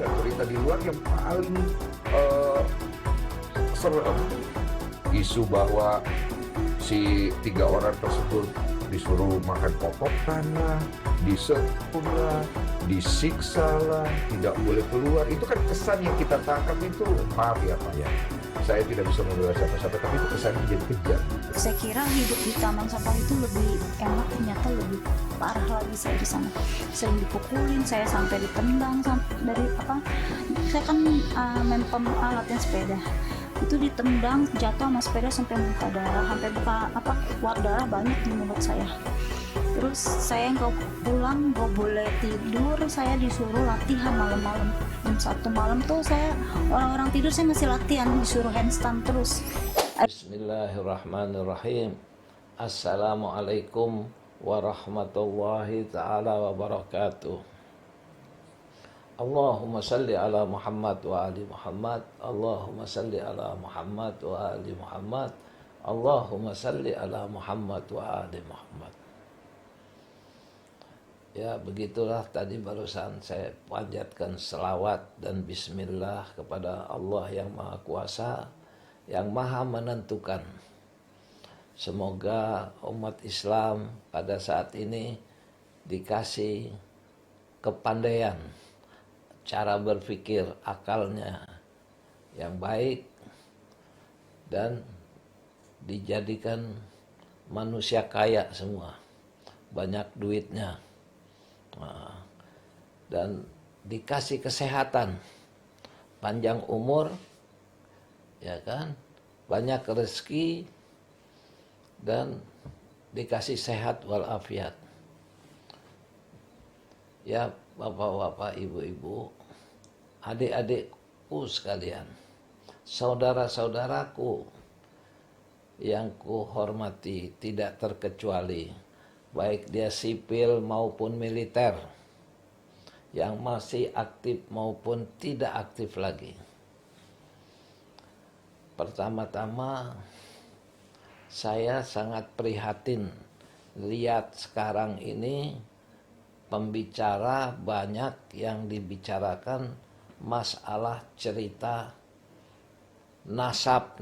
bisa cerita di luar yang paling eh, serem. Isu bahwa si 3 orang tersebut disuruh makan popokan lah, disekum lah, disiksa lah, tidak boleh keluar. Itu kan kesan yang kita tangkap itu, maaf ya Pak ya, saya tidak bisa membela siapa-siapa, tapi itu kesannya jadi kejam. Saya kira hidup di taman sampah itu lebih enak, ternyata lebih parah lagi saya di sana. Sering dipukulin, saya sampai ditendang dari apa? Saya kan mempem latihan sepeda. Itu ditendang, jatuh sama sepeda sampai muntah darah, sampai buka apa? Keluar darah banyak di mulut saya. Terus saya nggak pulang, nggak boleh tidur, saya disuruh latihan malam-malam. Jam 1 malam tuh saya orang-orang tidur, saya masih latihan, disuruh handstand terus. Bismillahirrahmanirrahim. Assalamualaikum warahmatullahi ta'ala wabarakatuh. Allahumma salli ala Muhammad wa ali Muhammad. Allahumma salli ala Muhammad wa ali Muhammad. Allahumma salli ala Muhammad wa ali Muhammad. Ya, begitulah tadi barusan saya panjatkan selawat dan bismillah kepada Allah yang Maha Kuasa, yang Maha menentukan. Semoga umat Islam pada saat ini dikasih kepandaian, cara berpikir akalnya yang baik, dan dijadikan manusia kaya semua, banyak duitnya, dan dikasih kesehatan, panjang umur, ya kan, banyak rezeki, dan dikasih sehat walafiat. Ya bapak-bapak, ibu-ibu, adik-adikku sekalian, saudara-saudaraku yang ku hormati tidak terkecuali, baik dia sipil maupun militer, yang masih aktif maupun tidak aktif lagi. Pertama-tama, saya sangat prihatin lihat sekarang ini pembicara banyak yang dibicarakan masalah cerita nasab.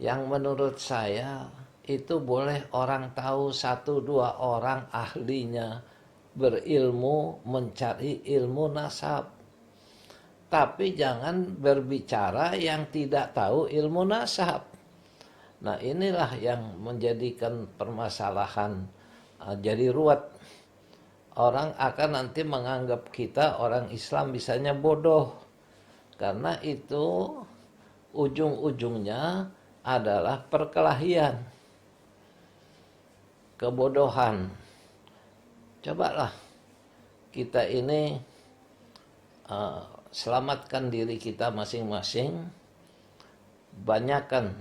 Yang menurut saya itu boleh orang tahu 1-2 orang ahlinya berilmu mencari ilmu nasab. Tapi jangan berbicara yang tidak tahu ilmu nasab. Nah, inilah yang menjadikan permasalahan jadi ruwet. Orang akan nanti menganggap kita orang Islam bisanya bodoh. Karena itu ujung-ujungnya adalah perkelahian, kebodohan. Cobalah kita ini selamatkan diri kita masing-masing, banyakkan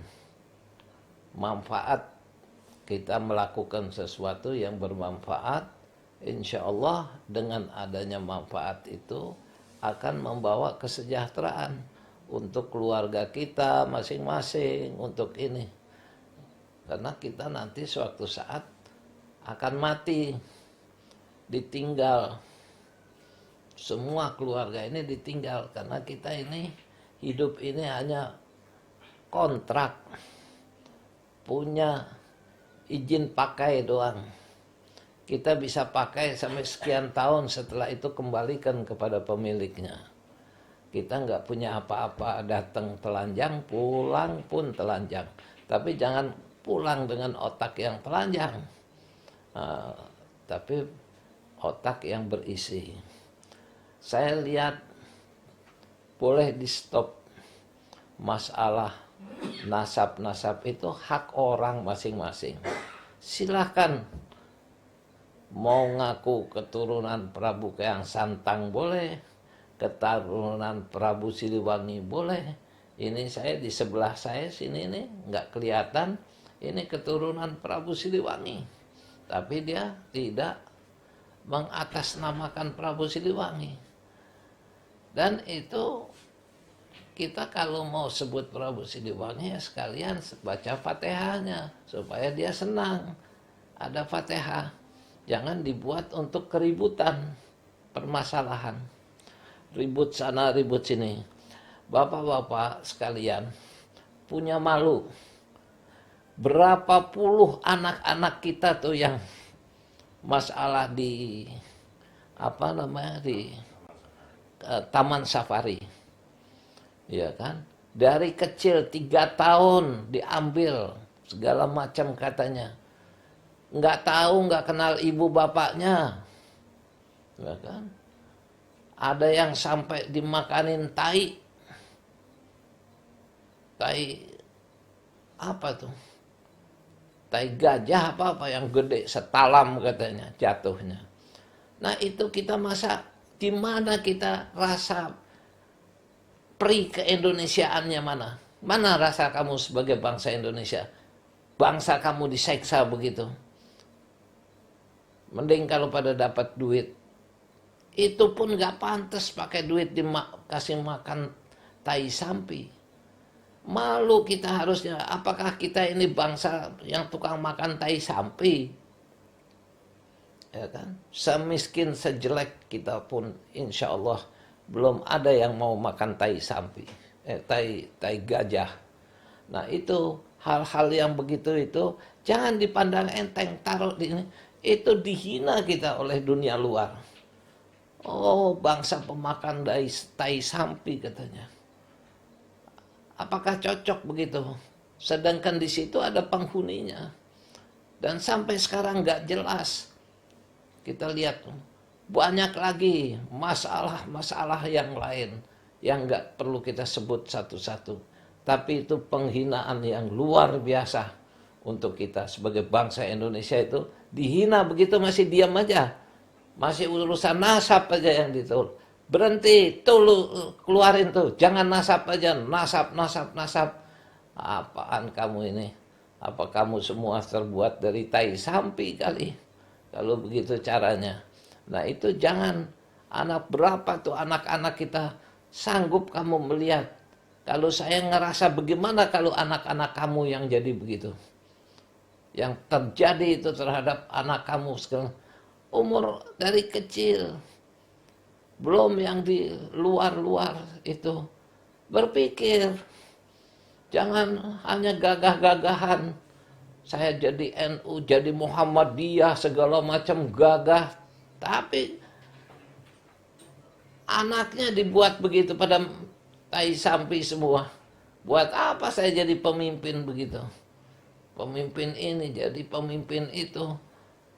manfaat kita melakukan sesuatu yang bermanfaat. Insya Allah dengan adanya manfaat itu akan membawa kesejahteraan untuk keluarga kita masing-masing, untuk ini. Karena kita nanti suatu saat akan mati, ditinggal. Semua keluarga ini ditinggal karena kita ini hidup ini hanya kontrak, punya izin pakai doang. Kita bisa pakai sampai sekian tahun, setelah itu kembalikan kepada pemiliknya. Kita nggak punya apa-apa, datang telanjang, pulang pun telanjang. Tapi jangan pulang dengan otak yang telanjang, tapi otak yang berisi. Saya lihat boleh di stop masalah nasab itu hak orang masing-masing. Silahkan mau ngaku keturunan Prabu Keang Santang boleh, keturunan Prabu Siliwangi boleh. Ini saya di sebelah saya sini nih nggak kelihatan, ini keturunan Prabu Siliwangi, tapi dia tidak mengatasnamakan Prabu Siliwangi. Dan itu kita kalau mau sebut Prabu Siliwangi ya sekalian baca Fatihahnya supaya dia senang. Ada Fatihah. Jangan dibuat untuk keributan, permasalahan. ribut sana ribut sini. Bapak-bapak sekalian punya malu. Berapa puluh anak-anak kita tuh yang masalah di apa namanya di taman safari, ya kan? Dari kecil 3 tahun diambil segala macam katanya, nggak tahu, nggak kenal ibu bapaknya, ya kan? Ada yang sampai dimakanin tai apa tuh? Tai gajah apa yang gede setalam katanya jatuhnya. Nah itu kita masa di mana kita rasa pri keindonesiaannya mana? Mana rasa kamu sebagai bangsa Indonesia? Bangsa kamu diseksa begitu. Mending kalau pada dapat duit. Itu pun gak pantas pakai duit kasih makan tai sampi. Malu kita harusnya. Apakah kita ini bangsa yang tukang makan tai sampi? Ya kan? Semiskin sejelek kita pun insya Allah belum ada yang mau makan tai sampi, tai gajah. Nah itu hal-hal yang begitu itu jangan dipandang enteng, taruh di ini. Itu dihina kita oleh dunia luar. Oh bangsa pemakan tai sampi katanya. Apakah cocok begitu? Sedangkan di situ ada penghuninya. Dan sampai sekarang nggak jelas. Kita lihat banyak lagi masalah-masalah yang lain yang nggak perlu kita sebut satu-satu. Tapi itu penghinaan yang luar biasa untuk kita sebagai bangsa Indonesia itu dihina begitu masih diam aja. Masih urusan nasab aja yang ditul. Berhenti, tuh lu keluarin tuh. Jangan nasab aja, nasab. Apaan kamu ini? Apa kamu semua terbuat dari tai sampi kali? Kalau begitu caranya. Nah itu jangan. Anak berapa tuh anak-anak kita sanggup kamu melihat. Kalau saya ngerasa bagaimana kalau anak-anak kamu yang jadi begitu. Yang terjadi itu terhadap anak kamu sekarang. Umur dari kecil. Belum yang di luar-luar itu. Berpikir. Jangan hanya gagah-gagahan. Saya jadi NU, jadi Muhammadiyah, segala macam gagah. Tapi anaknya dibuat begitu pada tai sampi semua. Buat apa saya jadi pemimpin begitu? Pemimpin ini jadi pemimpin itu.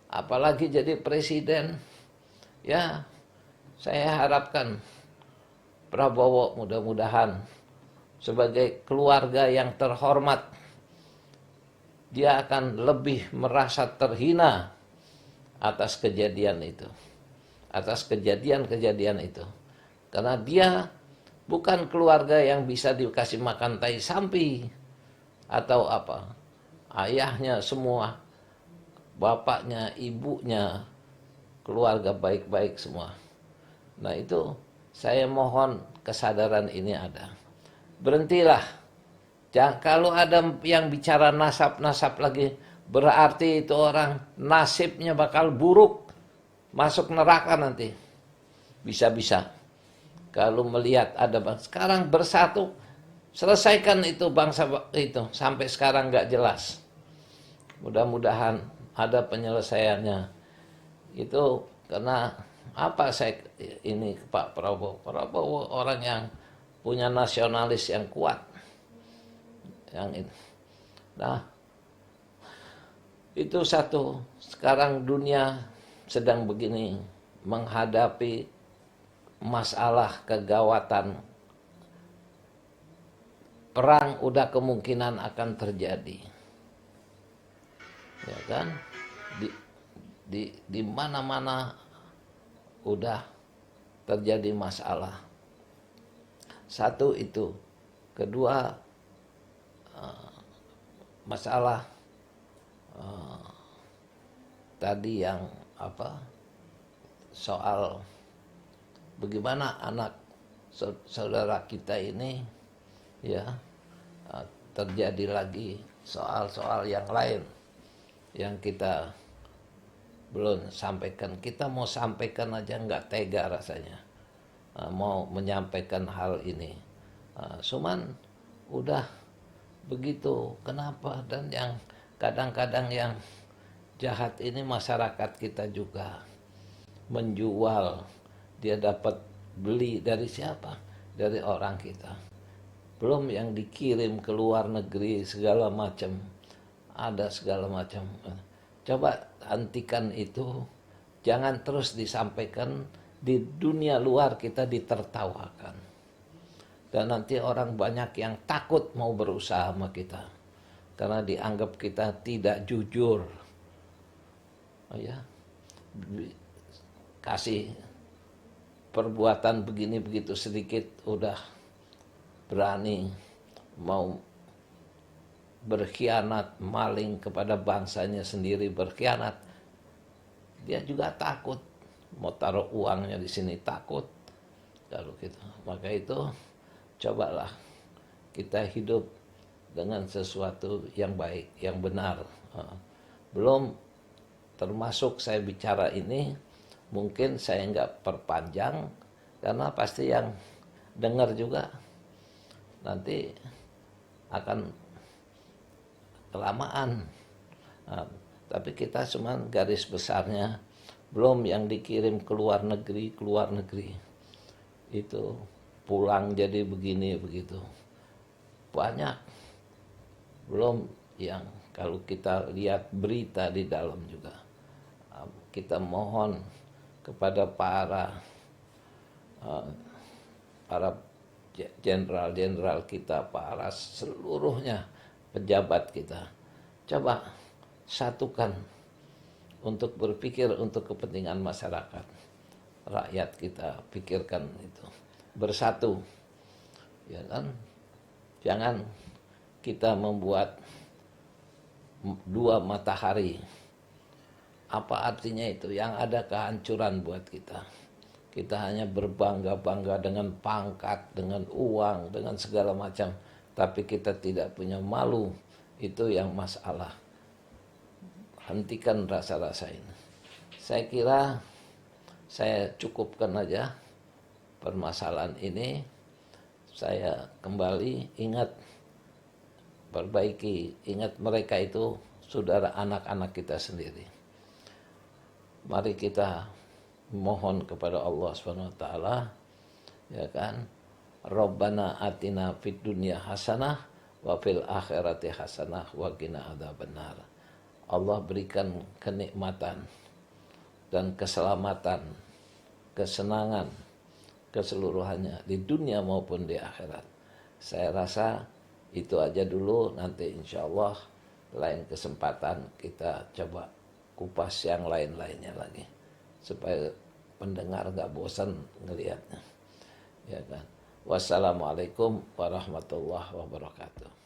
Apalagi jadi presiden. Ya, saya harapkan Prabowo mudah-mudahan sebagai keluarga yang terhormat, dia akan lebih merasa terhina atas kejadian itu. Atas kejadian-kejadian itu. Karena dia bukan keluarga yang bisa dikasih makan tai sampi. Atau apa. Ayahnya semua. Bapaknya, ibunya. Keluarga baik-baik semua. Nah itu saya mohon kesadaran ini ada. Berhentilah. Jangan, kalau ada yang bicara nasab-nasab lagi, berarti itu orang nasibnya bakal buruk, masuk neraka nanti. Bisa-bisa. Kalau melihat ada bangsa, sekarang bersatu, selesaikan itu bangsa itu, sampai sekarang nggak jelas. Mudah-mudahan ada penyelesaiannya. Itu karena apa saya ini Pak Prabowo? Prabowo orang yang punya nasionalis yang kuat. Yang itu. Nah, itu satu. Sekarang dunia sedang begini menghadapi masalah kegawatan. Perang udah kemungkinan akan terjadi. Ya kan? Di mana-mana udah terjadi masalah. Satu itu. Kedua, masalah tadi yang apa soal bagaimana anak saudara kita ini ya terjadi lagi soal-soal yang lain yang kita belum sampaikan. Kita mau sampaikan aja nggak tega rasanya. mau menyampaikan hal ini. Cuman udah begitu, kenapa? Dan yang kadang-kadang yang jahat ini masyarakat kita juga menjual, dia dapat beli dari siapa? Dari orang kita. Belum yang dikirim ke luar negeri segala macam, ada segala macam. Coba hentikan itu, jangan terus disampaikan. Di dunia luar kita ditertawakan, dan nanti orang banyak yang takut mau berusaha sama kita karena dianggap kita tidak jujur. Kasih perbuatan begini begitu sedikit udah berani mau berkhianat, maling kepada bangsanya sendiri, berkhianat. Dia juga takut mau taruh uangnya di sini, takut kalau gitu. Maka itu cobalah kita hidup dengan sesuatu yang baik, yang benar. Belum termasuk saya bicara ini, mungkin saya nggak perpanjang karena pasti yang dengar juga nanti akan kelamaan. Tapi kita cuma garis besarnya, belum yang dikirim ke luar negeri itu pulang jadi begini begitu banyak. Belum yang kalau kita lihat berita di dalam juga, kita mohon kepada para jenderal-jenderal kita, para seluruhnya pejabat kita, coba satukan untuk berpikir untuk kepentingan masyarakat, rakyat kita, pikirkan itu, bersatu, ya kan? Jangan kita membuat dua matahari. Apa artinya itu? Yang ada kehancuran buat kita. Kita hanya berbangga-bangga dengan pangkat, dengan uang, dengan segala macam, tapi kita tidak punya malu. Itu yang masalah. Hentikan rasa-rasa ini. Saya kira saya cukupkan aja permasalahan ini. Saya kembali ingat, perbaiki, ingat mereka itu saudara anak-anak kita sendiri. Mari kita mohon kepada Allah SWT, ya kan? Rabbana atina fid dunya hasanah wa fil akhirati hasanah wa qina adzabannar. Allah berikan kenikmatan dan keselamatan, kesenangan, keseluruhannya di dunia maupun di akhirat. Saya rasa itu aja dulu, nanti insya Allah lain kesempatan kita coba kupas yang lain-lainnya lagi supaya pendengar gak bosan ngelihatnya, ya kan. Wassalamualaikum warahmatullahi wabarakatuh.